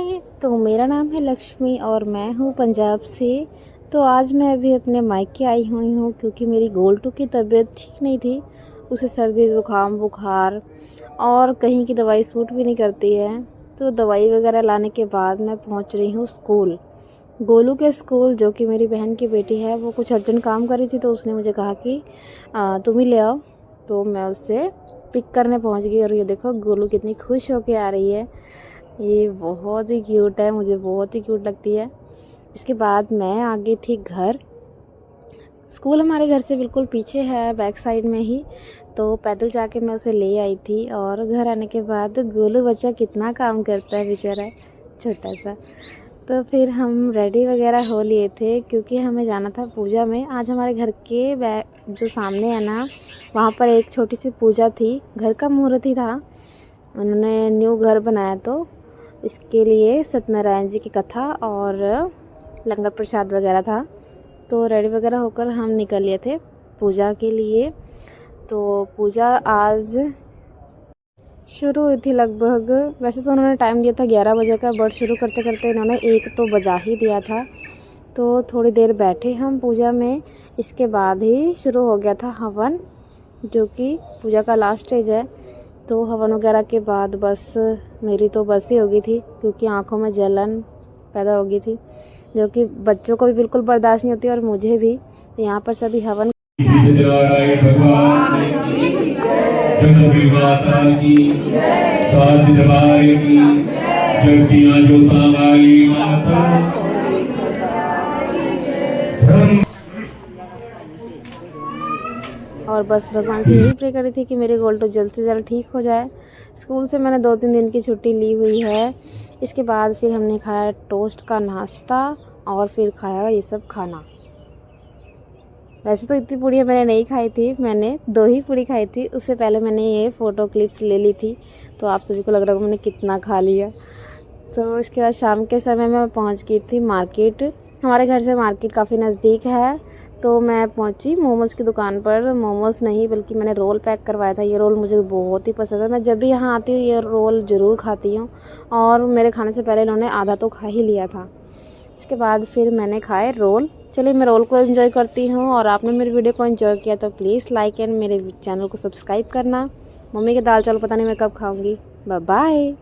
हाय, तो मेरा नाम है लक्ष्मी और मैं हूँ पंजाब से। तो आज मैं अभी अपने मायके आई हुई हूँ क्योंकि मेरी गोल्टू की तबीयत ठीक नहीं थी। उसे सर्दी ज़ुकाम बुखार और कहीं की दवाई सूट भी नहीं करती है। तो दवाई वगैरह लाने के बाद मैं पहुँच रही हूँ स्कूल, गोलू के स्कूल, जो कि मेरी बहन की बेटी है। वो कुछ अर्जेंट काम कर रही थी तो उसने मुझे कहा कि तुम ही ले आओ। तो मैं उससे पिक करने पहुँच गई और ये देखो गोलू कितनी खुश होके आ रही है। ये बहुत ही क्यूट है, मुझे बहुत ही क्यूट लगती है। इसके बाद मैं आ गई थी घर। स्कूल हमारे घर से बिल्कुल पीछे है, बैक साइड में ही। तो पैदल जाके मैं उसे ले आई थी और घर आने के बाद गोलू बच्चा कितना काम करता है बेचारा, छोटा सा। तो फिर हम रेडी वगैरह हो लिए थे क्योंकि हमें जाना था पूजा में। आज हमारे घर के बैक जो सामने है ना, वहाँ पर एक छोटी सी पूजा थी, घर का मुहूर्त ही था। उन्होंने न्यू घर बनाया तो इसके लिए सत्यनारायण जी की कथा और लंगर प्रसाद वगैरह था। तो रेडी वगैरह होकर हम निकल लिए थे पूजा के लिए। तो पूजा आज शुरू हुई थी लगभग, वैसे तो उन्होंने टाइम दिया था 11 बजे का, बट शुरू करते करते इन्होंने 1 तो बजा ही दिया था। तो थोड़ी देर बैठे हम पूजा में। इसके बाद ही शुरू हो गया था हवन, जो कि पूजा का लास्ट स्टेज है। तो हवन वगैरह के बाद बस मेरी तो बस ही हो गई थी क्योंकि आंखों में जलन पैदा हो गई थी, जो कि बच्चों को भी बिल्कुल बर्दाश्त नहीं होती और मुझे भी। तो यहाँ पर सभी हवन और बस भगवान से यही प्रे करी थी कि मेरे गोल्टू जल्द से जल्द ठीक हो जाए। स्कूल से मैंने 2-3 दिन की छुट्टी ली हुई है। इसके बाद फिर हमने खाया टोस्ट का नाश्ता और फिर खाया ये सब खाना। वैसे तो इतनी पूड़ियाँ मैंने नहीं खाई थी, मैंने 2 ही पूड़ी खाई थी। उससे पहले मैंने ये फ़ोटो क्लिप्स ले ली थी, तो आप सभी को लग रहा होगा मैंने कितना खा लिया। तो इसके बाद शाम के समय मैं पहुंच गई थी मार्केट। हमारे घर से मार्केट काफ़ी नज़दीक है। तो मैं पहुंची मोमोज़ की दुकान पर। मोमोज़ नहीं बल्कि मैंने रोल पैक करवाया था। ये रोल मुझे बहुत ही पसंद है, मैं जब भी यहाँ आती हूँ ये रोल ज़रूर खाती हूँ। और मेरे खाने से पहले इन्होंने आधा तो खा ही लिया था। इसके बाद फिर मैंने खाए रोल। चलिए मैं रोल को एंजॉय करती हूँ, और आपने मेरी वीडियो को एंजॉय किया तो प्लीज़ लाइक एंड मेरे चैनल को सब्सक्राइब करना। मम्मी के दाल चावल पता नहीं मैं कब खाऊँगी। Bye bye.